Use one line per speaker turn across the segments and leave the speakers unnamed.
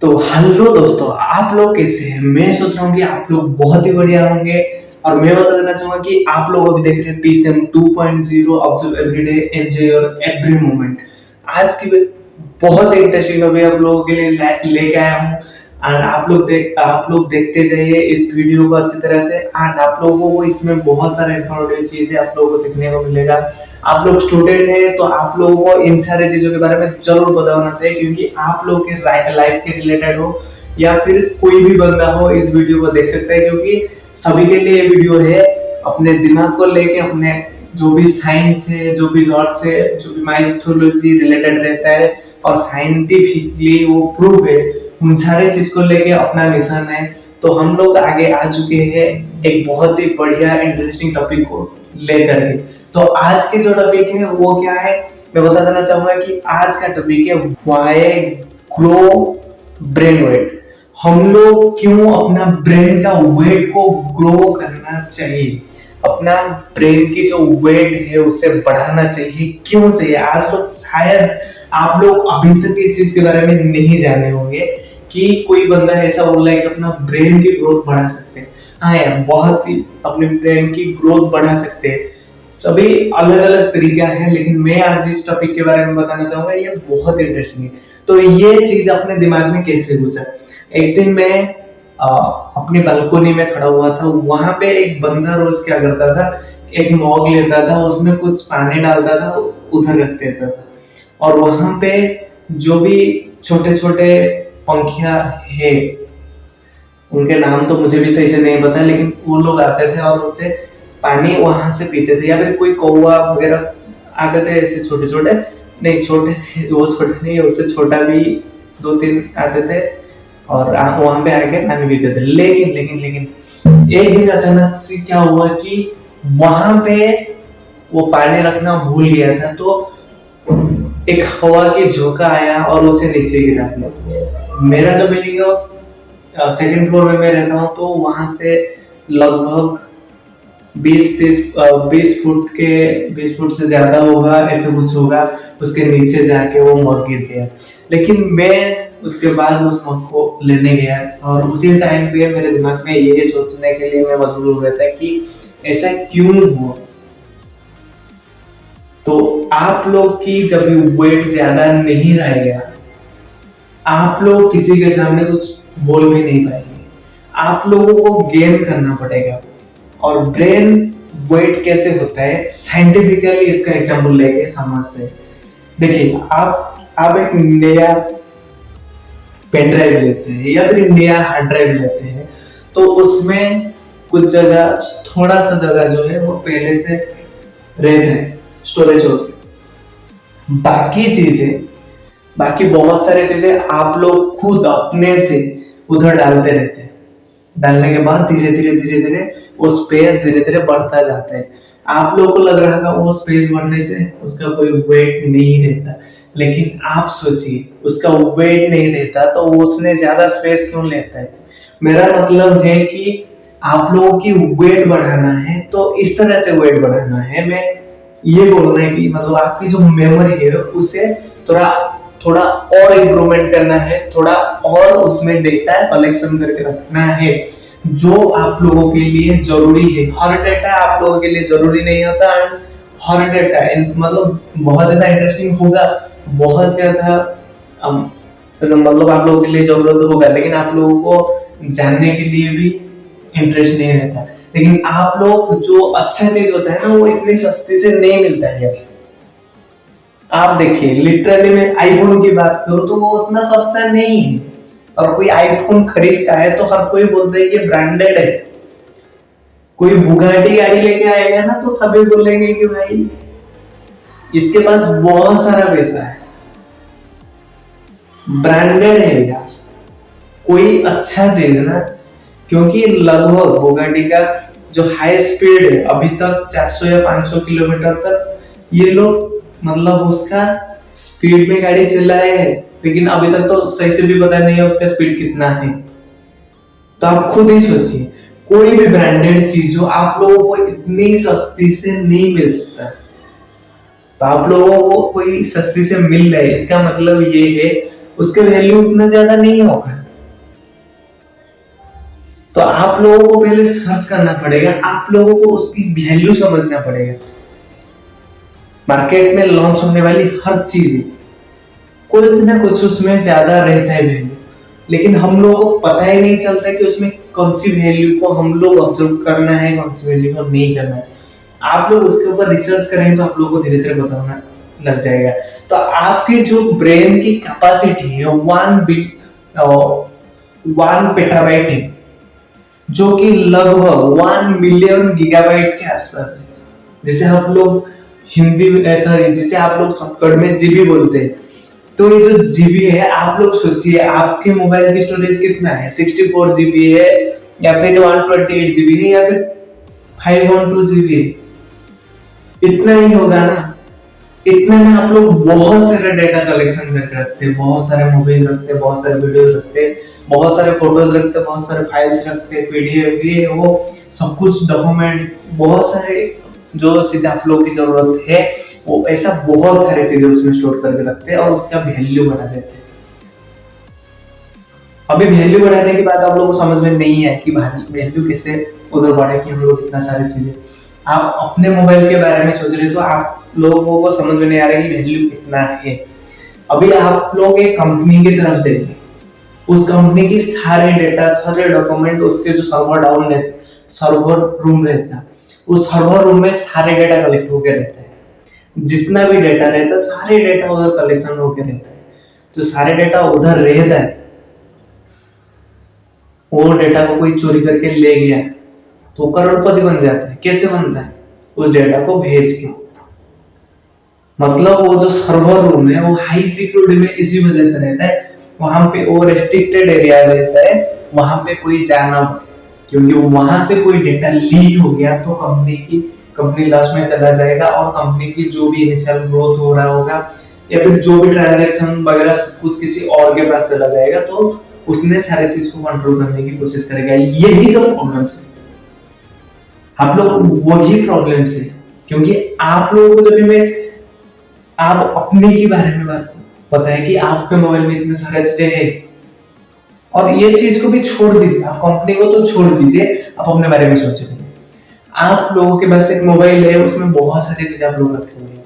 तो हेलो दोस्तों, आप लोग कैसे हैं? मैं सोच रहा हूँ कि आप लोग बहुत ही बढ़िया होंगे। और मैं बता देना चाहूंगा कि आप लोग अभी देख रहे हैं PCM 2.0 observe everyday enjoy your every moment. आज की बहुत इंटरेस्टिंग अभी आप लोगों के लिए लेके आया हूँ। एंड आप लोग देखते जाइए इस वीडियो को अच्छी तरह से। एंड आप लोगों को इसमें बहुत सारा इंफॉर्मेटिव चीजें आप लोगों को सीखने को मिलेगा। आप लोग स्टूडेंट हैं तो आप लोगों को इन सारे चीजों के बारे में जरूर पता होना चाहिए, क्योंकि आप लोग के लाइफ के रिलेटेड हो या फिर कोई भी बंदा हो इस वीडियो को देख सकता है, क्योंकि सभी के लिए ये वीडियो है। अपने दिमाग को लेके, अपने जो भी साइंस है, जो भी गॉड्स है, जो भी माइथोलॉजी रिलेटेड रहता है और साइंटिफिकली वो प्रूव है, उन सारे चीज को लेके अपना मिशन है। तो हम लोग आगे आ चुके हैं एक बहुत ही बढ़िया इंटरेस्टिंग टॉपिक को लेकर के। तो आज के जो टॉपिक है वो क्या है, मैं बता देना चाहूंगा कि आज का टॉपिक है व्हाई ग्रो ब्रेन वेट। हम लोग क्यों अपना ब्रेन का वेट को ग्रो करना चाहिए, अपना ब्रेन की जो वेट है उसे बढ़ाना चाहिए, क्यों चाहिए। आज लोग शायद आप लोग अभी तक इस चीज के बारे में नहीं जाने होंगे कि कोई बंदा ऐसा बोल रहा है कि अपना ब्रेन की ग्रोथ बढ़ा सकते हैं। हाँ यार, बहुत ही अपने ब्रेन की ग्रोथ बढ़ा सकते हैं। सभी अलग अलग तरीका है, लेकिन मैं आज इस टॉपिक के बारे में बताना चाहूंगा, ये बहुत इंटरेस्टिंग है। तो ये चीज अपने दिमाग में कैसे घुसा। एक दिन मैं अपनी बालकोनी में खड़ा हुआ था। वहां पे एक बंदा रोज क्या करता था, एक मॉग लेता था, उसमें कुछ पानी डालता था, उधर रख देता था। और वहां पे जो भी छोटे छोटे पंखिया है, उनके नाम तो मुझे भी सही से नहीं पता, लेकिन वो लोग आते थे और उसे पानी वहां से पीते थे। या फिर कोई कौवा वगैरह आते थे ऐसे छोटे छोटे, नहीं छोटे, वो छोटे नहीं, उससे छोटा भी 2-3 आते थे और वहां पे आके पानी पीते थे। लेकिन लेकिन लेकिन एक दिन अचानक से क्या हुआ कि वहां पे वो पानी रखना भूल गया था, तो एक हवा की झोंका आया और उसे नीचे गिरा दिया। मेरा जो बिल्डिंग है सेकंड फ्लोर में मैं रहता हूँ, तो वहां से लगभग 20 फुट से ज्यादा होगा, ऐसे कुछ होगा। उसके नीचे जाके वो मग गिर गया। लेकिन मैं उसके बाद उस मग को लेने गया और उसी टाइम पे मेरे दिमाग में ये सोचने के लिए मैं मजबूर हो गया था कि ऐसा क्यों हुआ। तो आप लोग की जब वेट ज्यादा नहीं रहेगा, आप लोग किसी के सामने कुछ बोल भी नहीं पाएंगे, आप लोगों को गेन करना पड़ेगा। और ब्रेन वेट कैसे होता है साइंटिफिकली, इसका एग्जांपल लेके समझते हैं। देखिए, आप एक नया पेन ड्राइव लेते हैं या फिर नया हार्ड ड्राइव लेते हैं, तो उसमें कुछ जगह, थोड़ा सा जगह जो है वो पहले से रहता है, स्टोरेज होती है। बाकी बहुत सारे चीजें आप लोग खुद अपने से उधर डालते रहते हैं। डालने के बाद धीरे धीरे वो स्पेस धीरे धीरे बढ़ता जाता है। आप लोगों को लग रहा है वो स्पेस बढ़ने से उसका कोई वेट नहीं रहता, लेकिन आप सोचिए उसका वेट नहीं रहता तो उसने ज्यादा स्पेस क्यों लेता है। मेरा मतलब है कि आप लोगों की वेट बढ़ाना है तो इस तरह से वेट बढ़ाना है। मैं ये बोलना है कि मतलब आपकी जो मेमोरी है उसे थोड़ा और इम्प्रूवमेंट करना है, थोड़ा और उसमें डेटा कलेक्शन करके रखना है जो आप लोगों के लिए जरूरी है। हर डेटा आप लोगों के लिए जरूरी नहीं होता, हर डेटा मतलब बहुत ज्यादा इंटरेस्टिंग होगा, बहुत ज्यादा मतलब आप लोगों के लिए जरूरत होगा, लेकिन आप लोगों को जानने के लिए भी इंटरेस्ट नहीं रहता। लेकिन आप लोग जो अच्छा चीज होता है ना, वो इतनी सस्ती से नहीं मिलता है यार। आप देखिए, लिटरली मैं आईफोन की बात करूं तो वो उतना सस्ता नहीं है। और कोई आईफोन खरीदता है तो हर कोई बोलता है कि ब्रांडेड है। कोई बुगाटी गाड़ी लेके आएगा ना तो सभी बोलेंगे कि भाई इसके पास बहुत सारा पैसा है, ब्रांडेड है यार, कोई अच्छा चीज ना। क्योंकि लगभग बुगाटी का जो हाई स्पीड है अभी तक 400 या 500 किलोमीटर तक ये लोग मतलब उसका स्पीड में गाड़ी चलाए है, लेकिन अभी तक तो सही से भी पता नहीं है उसका स्पीड कितना है। तो आप खुद ही सोचिए, कोई भी ब्रांडेड चीज जो आप लोगों को इतनी सस्ती से नहीं मिल सकता, तो आप लोगों को कोई सस्ती से मिल रहा है, इसका मतलब ये है उसके वैल्यू उतना ज्यादा नहीं होगा। तो आप लोगों को पहले सर्च करना पड़ेगा, आप लोगों को उसकी वैल्यू समझना पड़ेगा। मार्केट में लॉन्च होने वाली हर चीज कुछ ना कुछ उसमें ज्यादा रहता है वैल्यू, लेकिन हम लोगों को पता ही नहीं चलता कि उसमें कौन सी वैल्यू को हम लोग ऑब्जर्व करना है, कौन सी वैल्यू को नहीं करना है। आप लोग उसके ऊपर रिसर्च करेंगे तो आप लोगों को धीरे धीरे बताना लग जाएगा। तो आपकी जो ब्रेन की कैपेसिटी है 1 पेटाबाइट है, जो कि लगभग 1 मिलियन गीगाबाइट के आसपास है, जिसे हम लोग हिंदी में सॉरी जिसे आप लोग शॉर्टकट में जीबी बोलते हैं। तो ये जो जीबी है, आप लोग सोचिए आपके मोबाइल की स्टोरेज कितना है, 64 जीबी है या फिर 128 जीबी है या फिर 512 जीबी है, इतना ही होगा ना। इतने में आप लोग बहुत सारे डेटा कलेक्शन करके रखते हैं, बहुत सारे मूवीज रखते हैं, बहुत सारे वीडियोस रखते हैं, बहुत सारे फोटोज रखते हैं, बहुत सारे फाइल्स रखते हैं, पीडीएफ ये वो सब कुछ डॉक्यूमेंट, बहुत सारे जो चीज आप लोग की जरूरत है वो ऐसा बहुत सारे चीजें उसमें स्टोर करके रखते हैं और उसका वैल्यू बढ़ा देते हैं। अभी वैल्यू बढ़ाने की बात आप लोगों को समझ में नहीं है कि वैल्यू कैसे उधर बढ़े कि हम लोग इतना सारी चीजें, आप अपने मोबाइल के बारे में सोच रहे तो आप लोगों को समझ में नहीं आ रहा कि वैल्यू कितना है। अभी आप लोग एक कंपनी की तरफ जाइए, उस कंपनी की सारे डेटा, सारे डॉक्यूमेंट, उसके जो सर्वर डाउन रहते, सर्वर रूम रहता है, उस सर्वर रूम में सारे डेटा कलेक्ट होके रहते हैं। जितना भी डेटा रहता है सारे डेटा उधर कलेक्शन होके रहता है। जो सारे डेटा उधर रहता है वो डेटा को कोई चोरी करके ले गया तो करोड़पति बन जाता है। कैसे बनता है? उस डेटा को भेज के। मतलब वो जो सर्वर रूम है वो हाई सिक्योरिटी में इसी वजह से रहता है, वहां पे वो रेस्ट्रिक्टेड एरिया रहता है, वहां पे कोई जाना, क्योंकि वहां से कोई डेटा लीक हो गया तो कंपनी लॉस में चला जाएगा और कंपनी की जो भी इनिशियल ग्रोथ हो रहा होगा या फिर जो भी ट्रांजैक्शन वगैरह सब कुछ किसी और के पास चला जाएगा, तो उसने सारी चीज को कंट्रोल करने की कोशिश करेगा। यही तो प्रॉब्लम्स है, आप लोग वही प्रॉब्लम्स है। क्योंकि आप लोगों को जब मैं आप अपने के बारे में बात पता है कि आपके मोबाइल में इतने सारे चीजें हैं, और ये चीज को भी छोड़ दीजिए, आप कंपनी को तो छोड़ दीजिए, आप अपने बारे में सोचिए। आप लोगों के पास एक मोबाइल है, उसमें बहुत सारी चीजें आप लोग रखे हुए हैं,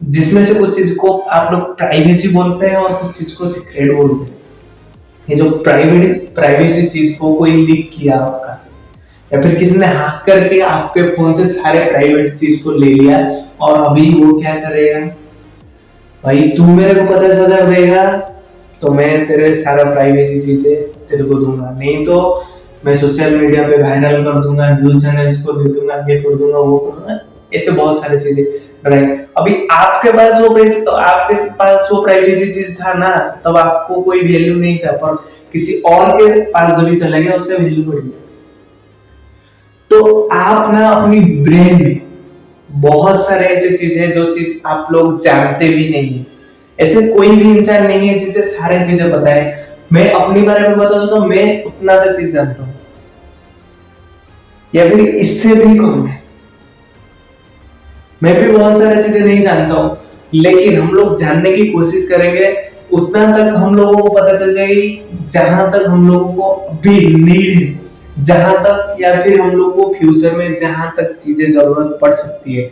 जिसमें से कुछ चीज को आप लोग प्राइवेसी बोलते हैं और कुछ चीज को सीक्रेट बोलते हैं। ये जो प्राइवेसी चीज को कोई लीक किया आपका, या फिर किसी ने हैक करके आपके फोन से सारे प्राइवेट चीज को ले लिया, और अभी वो क्या करेगा, भाई तू मेरे को 50,000 देगा तो मैं तेरे सारा प्राइवेसी चीजें तेरे को दूंगा, नहीं तो मैं सोशल मीडिया पे वायरल कर दूंगा, न्यूज चैनल्स को दे दूंगा, ये कर दूंगा, वो कर दूंगा, ऐसे बहुत सारी चीजें। अभी आपके पास वो पैसे, तो आपके पास वो प्राइवेसी चीज था ना, तब आपको कोई वैल्यू नहीं था, पर किसी और के पास जब भी चला गया उसका वैल्यू बढ़ गया। तो आप ना अपनी ब्रेन में बहुत सारे ऐसे चीजें हैं जो चीज आप लोग जानते भी नहीं है। ऐसे कोई भी इंसान नहीं है जिसे सारे चीजें पता है। मैं अपने बारे में बताऊं तो मैं उतना सा चीज जानता हूं, या फिर इससे भी कम है। मैं भी बहुत सारी चीजें नहीं जानता हूं, लेकिन हम लोग जानने की कोशिश करेंगे, उतना तक हम लोगों को पता चल जाएगी जहां तक हम लोगों को अभी नीड है, जहां तक, या फिर हम लोग को फ्यूचर में जहां तक चीजें जरूरत पड़ सकती है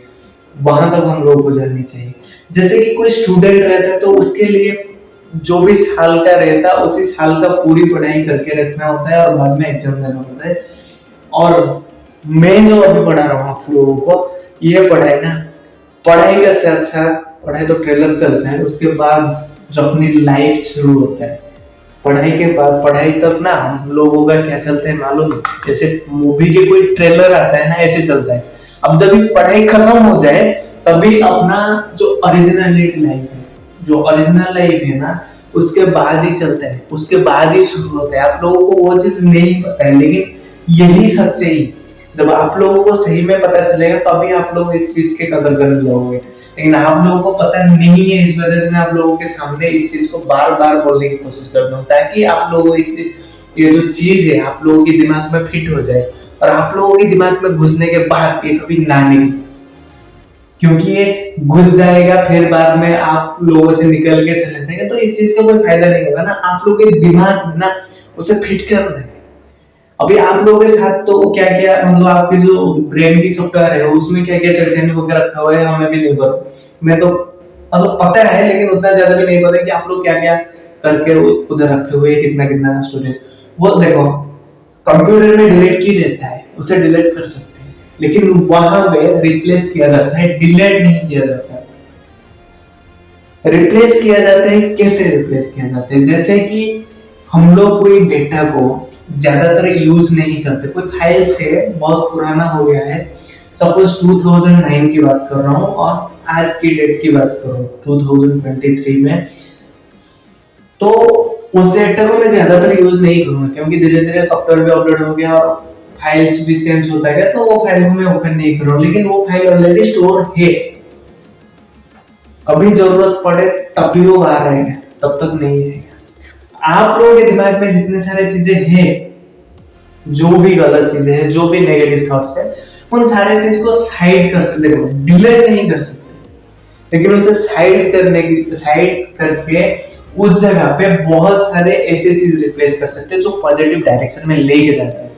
वहां तक हम लोगों को जाननी चाहिए। जैसे कि कोई स्टूडेंट रहता है तो उसके लिए जो भी साल का रहता है उसी साल का पूरी पढ़ाई करके रखना होता है और बाद में एग्जाम देना होता है। और मैं जो अभी पढ़ा रहा हूँ आप लोगों को, ये पढ़ाई ना, पढ़ाई का साथ साथ पढ़ाई तो ट्रेलर चलता है, उसके बाद जो अपनी लाइफ शुरू होता है, पढ़ाई के बाद पढ़ाई तक ना हम लोगों का क्या चलता है मालूम, जैसे मूवी के कोई ट्रेलर आता है ना, ऐसे चलता है। अब जब पढ़ाई खत्म हो जाए तभी अपना जो ओरिजिनलिटी लाइफ है, जो ओरिजिनल लाइफ है ना, उसके बाद ही चलता है, उसके बाद ही शुरू होता है। आप लोगों को वो चीज नहीं पता है, लेकिन यही सच्चाई, जब आप लोगों को सही में पता चलेगा तभी आप लोग इस चीज के कदर करने लगोगे। लेकिन आप लोगों को पता नहीं है, इस वजह से मैं आप लोगों के सामने इस चीज को बार बार बोलने की कोशिश करता हूँ, ताकि आप लोगों इस ये जो चीज है आप लोगों के दिमाग में फिट हो जाए और आप लोगों के दिमाग में घुसने के बाद ये कभी ना निकले। क्योंकि ये घुस जाएगा, फिर बाद में आप लोगों से निकल के चले जाएंगे, तो इस चीज का कोई फायदा नहीं होगा ना। आप लोग के दिमाग में ना उसे फिट करना है। अभी आप लोगों के साथ तो क्या क्या मतलब आपके जो ब्रेन की सॉफ्टवेयर है उसमें क्या क्या छेड़खानी होकर रखा हुआ है हमें भी नहीं पता। मैं तो मतलब पता है लेकिन उतना ज्यादा भी नहीं पता कि आप लोग क्या क्या करके उधर रखे हुए, कितना कितना स्टोरेज। वो देखो कंप्यूटर में डिलीट की रहता है, उसे डिलीट कर सकते हैं, लेकिन वहां पे रिप्लेस किया जाता है, डिलीट नहीं किया जाता है। रिप्लेस किया जाता है, कैसे रिप्लेस किया जाता है? जैसे कि हम लोग कोई डेटा को ज्यादातर यूज नहीं करते, कोई फाइल से बहुत पुराना हो गया है, सपोज 2009 की बात कर रहा हूँ और आज की डेट की बात कर रहा हूँ 2023 में, तो उस डेटा को मैं ज्यादातर यूज नहीं करूंगा क्योंकि धीरे धीरे सॉफ्टवेयर भी अपलोड हो गया और फाइल्स भी चेंज होता गया, तो वो फाइल को मैं ओपन नहीं कर रहा हूँ। लेकिन वो फाइल ऑलरेडी स्टोर है, कभी जरूरत पड़े तब भी वो बाहर आएगा, तब तक नहीं आएगा। आप लोगों के दिमाग में जितने सारे चीजें हैं, जो भी गलत चीजें हैं, जो भी नेगेटिव थॉट्स है, उन सारे चीज को साइड कर सकते हो, डिलीट नहीं कर सकते, लेकिन उसे साइड करके उस जगह पे बहुत सारे ऐसे चीज रिप्लेस कर सकते हैं जो पॉजिटिव डायरेक्शन में लेके जाते हैं।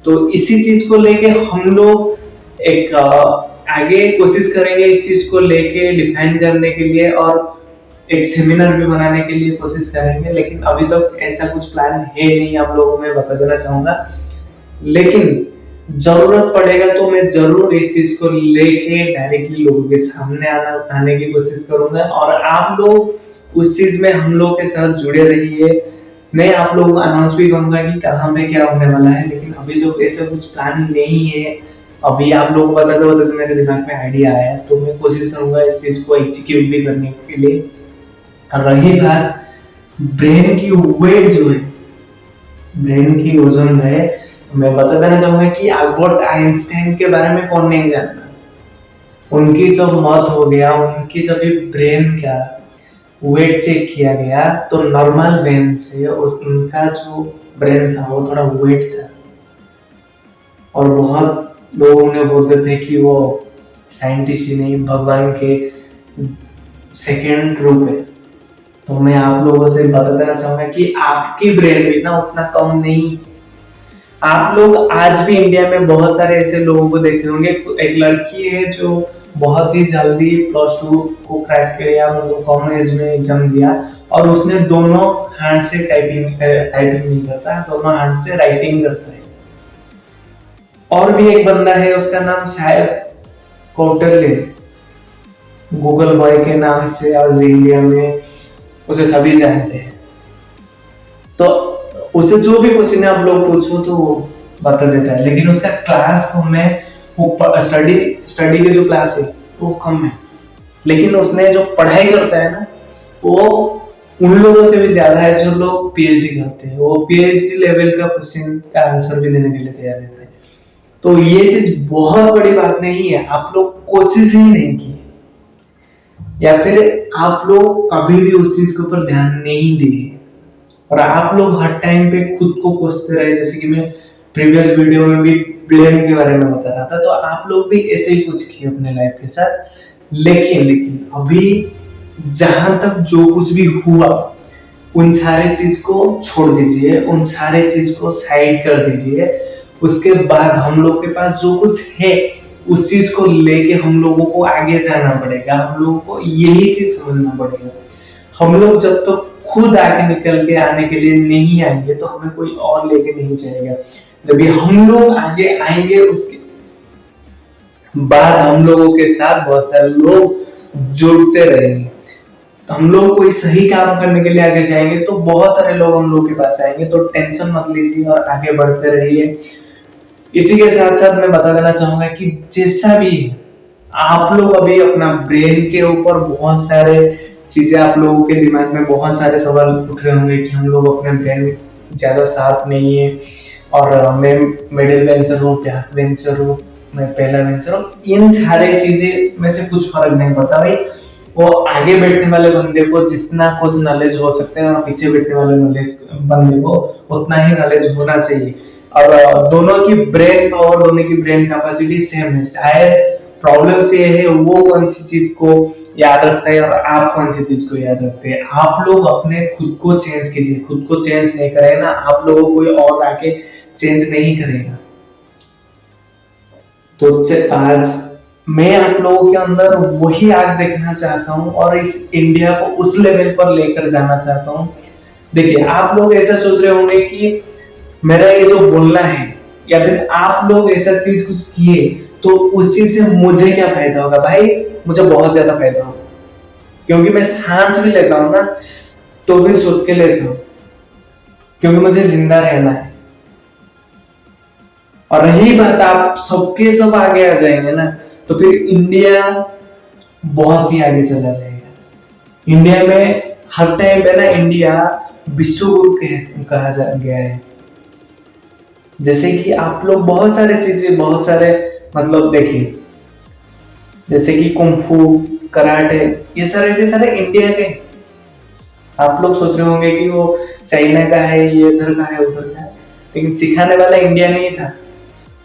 तो इसी चीज को लेके हम लोग एक आगे कोशिश करेंगे इस चीज को लेके डिफाइन करने के लिए, और एक सेमिनार भी बनाने के लिए कोशिश करेंगे। लेकिन अभी तक तो ऐसा कुछ प्लान है नहीं, आप लोगों को मैं बता देना चाहूंगा। लेकिन जरूरत पड़ेगा तो मैं जरूर इस चीज को लेके डायरेक्टली लोगों के सामने आने की कोशिश करूंगा, और आप लोग उस चीज में हम लोग के साथ जुड़े रहिए। मैं आप लोगों को अनाउंस भी करूंगा कि कहाँ पे क्या होने वाला है, लेकिन अभी तो ऐसा कुछ प्लान नहीं है। अभी आप लोगों को बताते मेरे दिमाग में आइडिया आया, तो मैं कोशिश करूंगा इस चीज को एग्जीक्यूट भी करने के लिए। रही बात ब्रेन की वेट जो है, ब्रेन की वजन है, मैं बता देना चाहूंगा कि अल्बर्ट आइंस्टाइन के बारे में कौन नहीं जानता। उनकी जब मौत हो गया, उनकी जब ब्रेन का वेट चेक किया गया, तो नॉर्मल ब्रेन से उनका जो ब्रेन था वो थोड़ा वेट था, और बहुत लोग उन्हें बोलते थे कि वो साइंटिस्ट ही नहीं भगवान के सेकेंड रूप है। तो मैं आप लोगों से बता देना चाहूंगा कि आपकी ब्रेन भी ना उतना कम नहीं। आप लोग आज भी इंडिया में बहुत सारे ऐसे लोगों को देखे होंगे। एक लड़की है जो बहुत ही जल्दी +2 को क्रैक किया, मतलब कम एज में एग्जाम दिया, और उसने दोनों हैंड से टाइपिंग नहीं करता है, दोनों हैंड से राइटिंग करता है। और भी एक बंदा है, उसका नाम शायद कौटिल्य, गूगल बॉय के नाम से आज इंडिया में उसे सभी जानते हैं। तो उसे जो भी क्वेश्चन आप लोग पूछो तो वो बता देता है, लेकिन उसका क्लास में वो स्टडी के जो क्लास है वो कम है, लेकिन उसने जो पढ़ाई करता है ना वो उन लोगों से भी ज्यादा है जो लोग पीएचडी करते हैं। वो पीएचडी लेवल का क्वेश्चन का आंसर भी देने के लिए तैयार रहते हैं। तो ये चीज बहुत बड़ी बात नहीं है, आप लोग कोशिश ही नहीं की, या फिर आप लोग कभी भी उस चीज के ऊपर ध्यान नहीं दिए, और आप लोग हर टाइम पे खुद को कोसते रहे। जैसे कि मैं प्रीवियस वीडियो में भी ब्लेम के बारे में बता रहा था, तो आप लोग भी ऐसे ही कुछ किए अपने लाइफ के साथ। लेकिन अभी जहां तक जो कुछ भी हुआ उन सारे चीज को छोड़ दीजिए, उन सारे चीज को साइड कर दीजिए। उसके बाद हम लोग के पास जो कुछ है उस चीज को लेके हम लोगों को आगे जाना पड़ेगा। हम लोगों को यही चीज समझना पड़ेगा। हम लोग जब तक तो खुद आगे निकल के आने के लिए नहीं आएंगे तो हमें कोई और लेके नहीं जाएगा। जब ये हम लोग आगे आएंगे उसके बाद हम लोगों के साथ बहुत सारे लोग जुड़ते रहेंगे। तो हम लोग कोई सही काम करने के लिए आगे जाएंगे तो बहुत सारे लोग हम लोग के पास आएंगे। तो टेंशन मत लीजिए और आगे बढ़ते रहिए। इसी के साथ साथ मैं बता देना चाहूंगा कि जैसा भी आप लोग अभी अपना ब्रेन के ऊपर बहुत सारे चीजें, आप लोगों के दिमाग में बहुत सारे सवाल उठ रहे होंगे कि हम लोग अपने ब्रेन ज्यादा साथ नहीं है, और मैं मिडिल वेंचर हूँ, बैक वेंचर हूँ, मैं पहला वेंचर हूँ। इन सारे चीजें में से कुछ फर्क नहीं पड़ता भाई। वो आगे बैठने वाले बंदे को जितना कुछ नॉलेज हो सकता है और पीछे बैठने वाले बंदे को उतना ही नॉलेज होना चाहिए। और दोनों की ब्रेन पावर, दोनों की ब्रेन कैपेसिटी सेम है। शायद प्रॉब्लम्स ये है वो कौन सी चीज को याद रखता है और आप कौन सी चीज को याद रखते हैं। आप लोग अपने खुद को चेंज कीजिए, खुद को चेंज नहीं करेगा ना आप लोगों को कोई और आके चेंज नहीं करेगा। तो आज मैं आप लोगों के अंदर वही आग देखना चाहता हूँ और इस इंडिया को उस लेवल पर लेकर जाना चाहता हूँ। देखिए आप लोग ऐसा सोच रहे होंगे कि मेरा ये जो बोलना है या फिर आप लोग ऐसा चीज कुछ किए तो उस चीज से मुझे क्या फायदा होगा। भाई मुझे बहुत ज्यादा फायदा होगा, क्योंकि मैं सांस भी लेता हूँ ना तो भी सोच के लेता हूँ, क्योंकि मुझे जिंदा रहना है। और रही बात आप सबके सब आगे आ जाएंगे ना तो फिर इंडिया बहुत ही आगे चला जाएगा। इंडिया में हर टाइम पे ना इंडिया विश्व गुरु कहा गया है। जैसे कि आप लोग बहुत सारे चीजें बहुत सारे मतलब देखिए, जैसे कि कुंफू, कराटे, ये सारे के सारे इंडिया के। आप लोग सोच रहे होंगे कि वो चाइना का है, ये इधर का है उधर का है, लेकिन सिखाने वाला इंडिया नहीं था।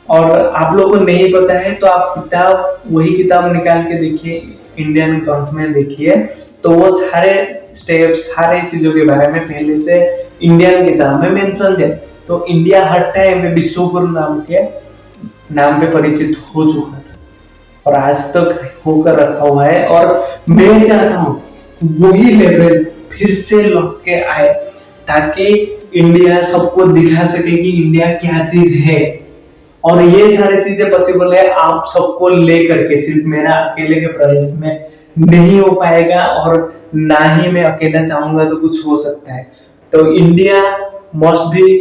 और आप लोगों को नहीं पता है तो आप वही किताब निकाल के देखिए, इंडियन ग्रंथ में देखिए, तो वो सारे स्टेप सारे चीजों के बारे में पहले से इंडियन किताब में मेंशन है। तो इंडिया हर टाइम पे विश्व गुरु नाम पे परिचित हो चुका था और आज तक होकर रखा हुआ है। और मैं चाहता हूँ वही लेवल फिर से लौट के आए, ताकि इंडिया सबको दिखा सके कि इंडिया क्या चीज है। और ये सारी चीजें पॉसिबल है आप सबको लेकर के, सिर्फ मेरा अकेले के प्रयास में नहीं हो पाएगा और ना ही मैं अकेला चाहूंगा तो कुछ हो सकता है। तो India must be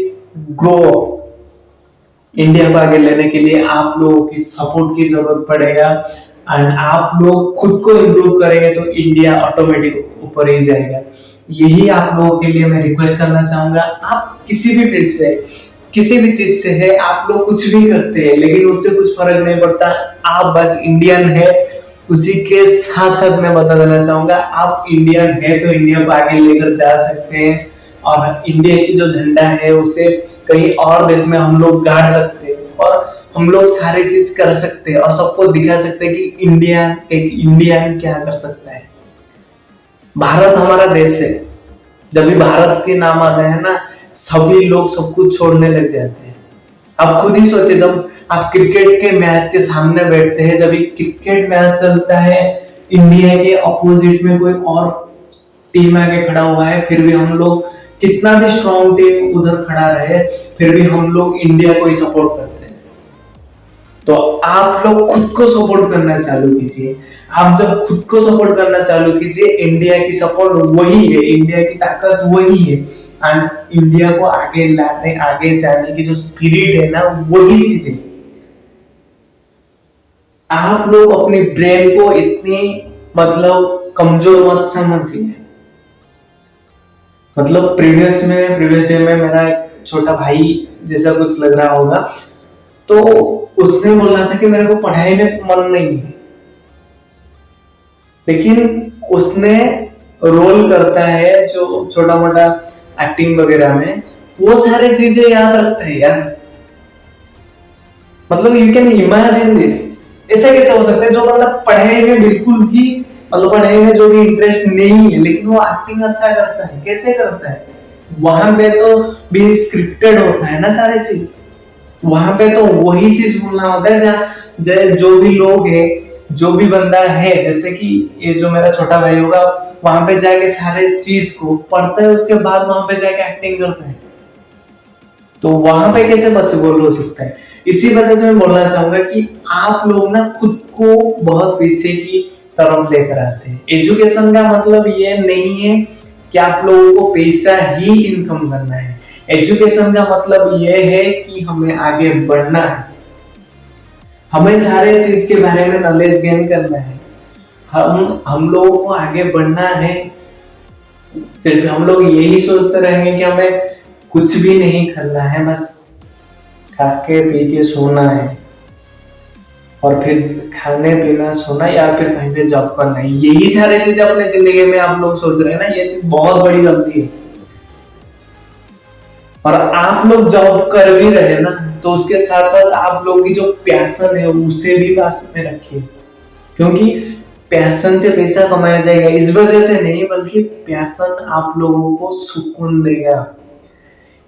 grow up. India को आगे लेने के लिए आप लोगों की सपोर्ट की जरूरत पड़ेगा एंड आप लोग खुद को इम्प्रूव करेंगे तो इंडिया ऑटोमेटिक ऊपर ही जाएगा। यही आप लोगों के लिए मैं रिक्वेस्ट करना चाहूंगा। आप किसी भी फील्ड से, किसी भी चीज से है, आप लोग कुछ भी करते हैं लेकिन उससे कुछ फर्क नहीं पड़ता, आप बस इंडियन है। उसी के साथ साथ मैं बता देना चाहूंगा, आप इंडियन है तो इंडिया को आगे लेकर जा सकते हैं और इंडिया की जो झंडा है उसे कहीं और देश में हम लोग गाड़ सकते हैं और हम लोग सारी चीज कर सकते हैं और सबको दिखा सकते हैं कि इंडिया एक इंडियन क्या कर सकता है। भारत हमारा देश है। जब भी भारत के नाम आता है ना सभी लोग सब कुछ छोड़ने लग जाते हैं। आप खुद ही सोचे, जब आप क्रिकेट के मैच के सामने बैठते हैं, जब एक क्रिकेट मैच चलता है, इंडिया के अपोजिट में कोई और टीम आके खड़ा हुआ है, फिर भी हम लोग कितना भी स्ट्रॉन्ग टीम उधर खड़ा रहे फिर भी हम लोग इंडिया को ही सपोर्ट करते हैं। तो आप लोग खुद को सपोर्ट करना चालू कीजिए। आप जब खुद को सपोर्ट करना चालू कीजिए, इंडिया की सपोर्ट वही है, इंडिया की ताकत वही है एंड इंडिया को आगे लाने आगे जाने की जो स्पिरिट है ना वही चीज है। आप लोग अपने ब्रेन को इतनी मतलब कमजोर मत समझिए। मतलब प्रीवियस डे में मेरा एक छोटा भाई जैसा कुछ लग रहा होगा, तो उसने बोला था कि मेरे को पढ़ाई में मन नहीं है, लेकिन उसने रोल करता है जो छोटा मोटा एक्टिंग वगैरह में, वो सारी चीजें याद रखता है यार। मतलब यू कैन इमेजिन दिस। ऐसा कैसे हो सकता है जो बंदा पढ़ाई में बिल्कुल भी मतलब पढ़ाई में जो भी इंटरेस्ट नहीं है लेकिन वो एक्टिंग अच्छा करता है, कैसे करता है। वहां पे तो भी स्क्रिप्टेड होता है ना सारी चीज, वहां पे तो वही चीज बोलना होता है जहाँ जो भी लोग है, जो भी बंदा है, जैसे कि ये जो मेरा छोटा भाई होगा वहां पे जाके सारे चीज को पढ़ता है, उसके बाद वहां पे जाके एक्टिंग करता है। तो वहां पे कैसे पॉसिबल हो सकता है। इसी वजह से मैं बोलना चाहूंगा कि आप लोग ना खुद को बहुत पीछे की तरफ लेकर आते हैं। एजुकेशन का मतलब ये नहीं है कि आप लोगों को पैसा ही इनकम करना है। एजुकेशन का मतलब ये है कि हमें आगे बढ़ना है, हमें सारे चीज के बारे में नॉलेज गेन करना है, हम लोगों को आगे बढ़ना है। सिर्फ हम लोग यही सोचते रहेंगे कि हमें कुछ भी नहीं करना है, बस खा के पी के सोना है और फिर खाने पीना सोना या फिर कहीं पे जॉब करना है, यही सारी चीजें अपने जिंदगी में आप लोग सोच रहे हैं ना, ये चीज बहुत बड़ी गलती है। और आप लोग जॉब कर भी रहे ना तो उसके साथ साथ आप लोग की जो पैशन है उसे भी पास में रखिए। क्योंकि पैशन से पैसा कमाया जाएगा इस वजह से नहीं, बल्कि पैशन आप लोगों को सुकून देगा।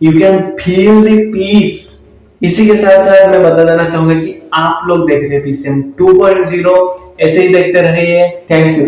You can feel the peace. इसी के साथ साथ मैं बता देना चाहूंगा कि आप लोग देख रहे हैं पीसीएम 2.0, ऐसे ही देखते रहिए। Thank you.